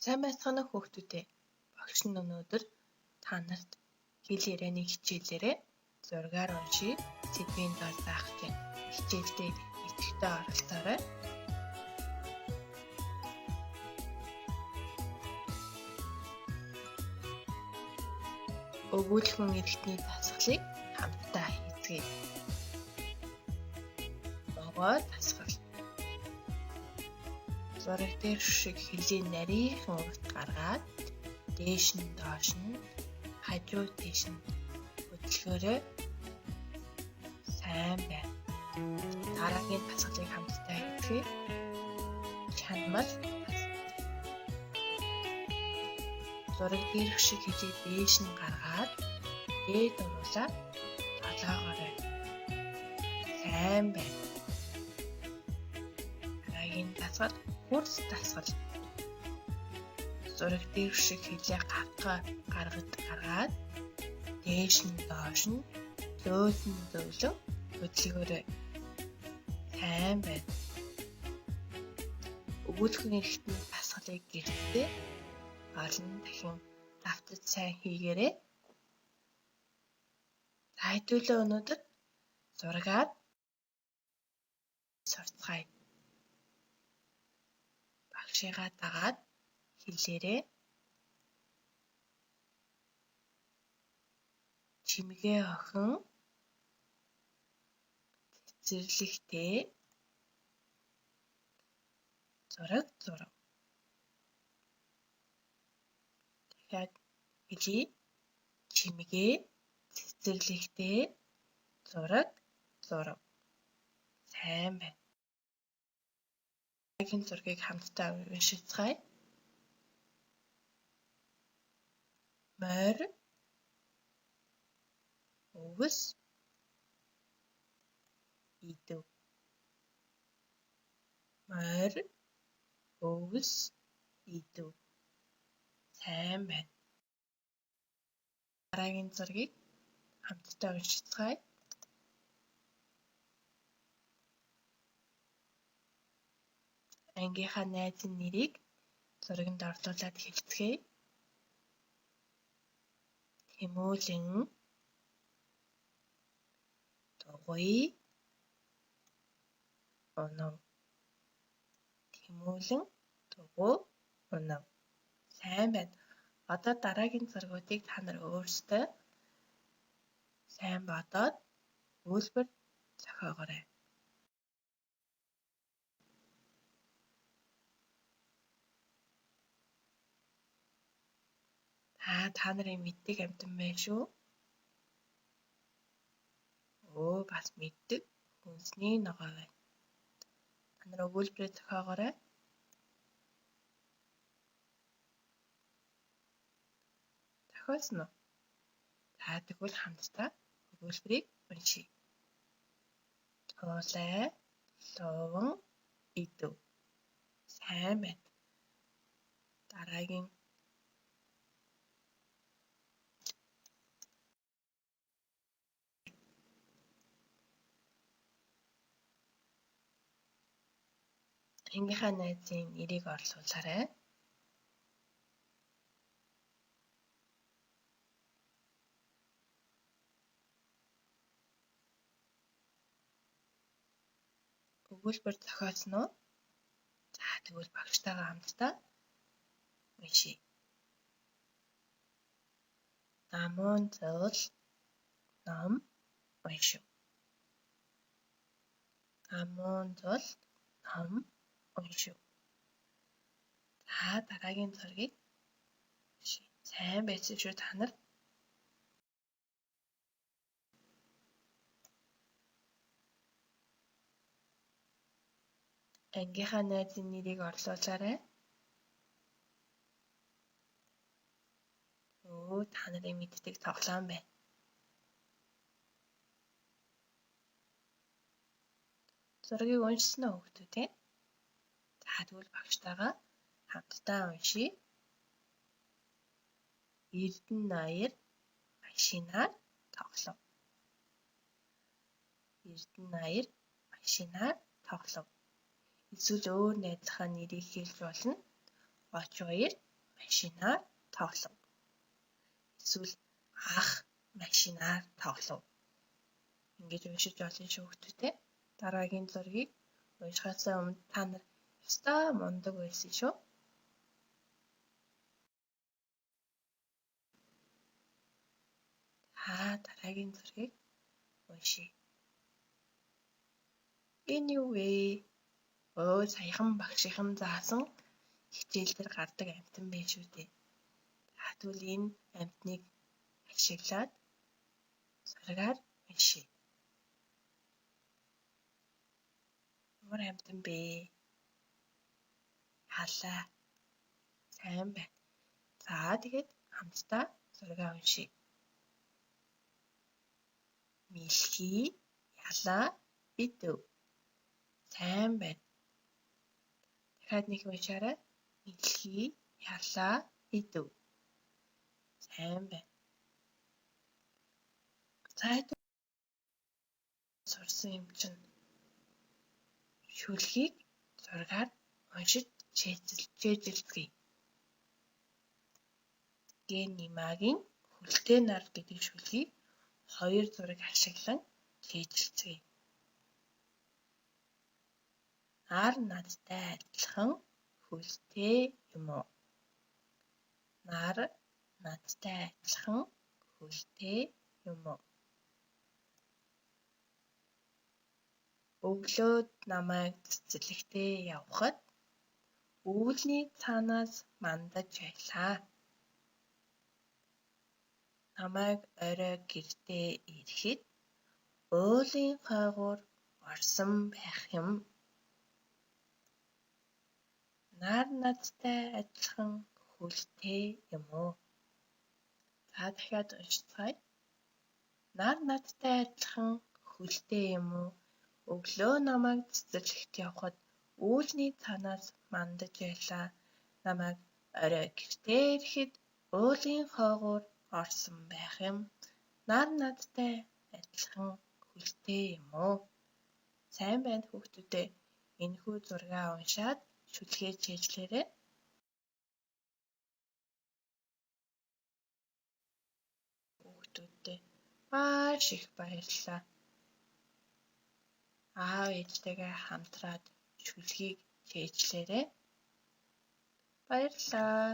Сайн байцгаана уу хүүхдүүдээ. Багш нь өнөөдөр та нарт хэл ярианы хичээлээрээ зургаар уншия, сэдвийн дор заахтай хичээлдээ идэвхтэй оролцоорой. Өгүүлбэн эрхтний дасгалыг хамтдаа хийцгээе. Могоо дасгал. Зураг дээр шиг хэлийн нарийнхан урт гаргаад дээш нь доош нь хажуу тийш нь хөдөлгөөрэй. Сайн байна. Дараагийн дасгалыг хамтдаа хийцгээе. Чанмал дасгал. Зураг дээр шиг хэлийг дээш нь гаргаад дээд уруулаад толоогоорой. Сайн байна. Дараагийн дасгал хурц дасгал. Зураг дээр шиг хэлээ гаргаад дээш нь доош нь зөөлөн хөдөлгөөрэй. Сайн байна. Өгүүлбэн эрхтний дасгалыг гэртээ олон дахин давтаж сайн хийгээрэй. За хэдүүлээ өнөөдөр зургаар сурцгаая. Багшигаа дагаад хэлээрэй. Чимгээ охин цэцэрлэгтэй зураг зурав. Дахиад хэлье. Чимгээ цэцэрлэгтэй зураг зурав. Сайн байна. Дараагийн зургийг хамтдаа уншицгаая. Морь өвс идэв. Морь өвс идэв. Сайн байна. Дараагийн зургийг хамтдаа уншицгаая. Ангийнхаа найзын нэрийг зурагт орлуулад хэлцгээе. Тэмүүлэн дугуй унав. Тэмүүлэн дугуй унав. Сайн байна. Одоо дараагийн зургуудыг та нар өөрсдөө сайн бодоод үйлбэр зохиогоорой. Та нарын мэддэг амьтан байна шүү. Бас мэддэг хүнсний ногоо байна. Та нар өгүүлбэрээ зохиогоорой. Зохиосон уу? Тэгвэл хамтдаа өгүүлбэрийг уншийе. Туулай луван идэв. Сайн байна. Дараагийн ангийнхаа найзын нэрийг орлуулаарай. Өгүүлбэр зохиосон уу? Тэгвэл багштайгаа хамтдаа уншийе. Намуун зовл ном уншив. Намуун зовл ном уншив. Дараагийн зургийг уншийе. Сайн байсан шүү та нар. Ангийнхаа найзын нэрийг орлуулаарай. Та нарын мэддэг тоглоом байна. Зургийг уншсан уу хүүхдүүд? Тэгвэл багштайгаа хамтдаа уншийе. Эрдэнэ ноёр машинаар тоглов. Эрдэнэ ноёр машинаар тоглов. Эсвэл өөр найзынхаа нэрийг хэлж болно. Оч хоёр машинаар тоглов. Эсвэл ах машинаар тоглов. Ингэж уншиж болно шүү хүүхдүүдээ. Дараагийн зургийг уншихаас өмнө та нар ёстой мундаг байсан шүү. Дараагийн зургийг уншийе. Энэ юу вэ? Саяхан багшийнхан заасан хичээл дээр гардаг амьтан байх шүү дээ. Тэгвэл энэ амьтныг ашиглаад зургаар уншийе. Ямар амьтан бэ? Халаа. Сайн байна. Тэгээд хамтдаа зургаа уншийе. Мэлхий, ялаа, бидэв. Сайн байна. Дахиад нэг уншаарай. Мэлхий, ялаа, бидэв. Сайн байна. Сурсан юм чинь шүлгийг зургаар уншиж чэйжилтгэе. Г-нимагийн хөлтэй нар гэдэг шүлгийг 2 зураг ашиглан чэйжилцгээе. Нар надтай адилхан хөлтэй юм уу? Нар надтай адилхан хөлтэй юм уу? Өглөөд намайг цэцэрлэгтээ явахад үүлний цаанаас мандаж байлаа. Намайг орой гэртээ ирэхэд уулын хойгуур орсон байх юм. Нар надтай адилхан хөлтэй юм уу? Дахиад уншицгаая. Нар надтай адилхан хөлтэй юм уу? Өглөө намайг цэцэрлэгт явахад үүлний цаанаас мандаж байлаа. Намайг орой гэртээ ирэхэд уулын хойгуур орсон байх юм. Нар надтай адилхан хөлтэй юм уу? Сайн байна хүүхдүүдээ. Энэхүү зургаа уншаад шүлгээ чэйжлээрэй. Хүүхдүүдээ маш их баярлалаа. Аав ээжтэйгээ хамтраад шүлгийг чэйжлээрэй. Баярлалаа.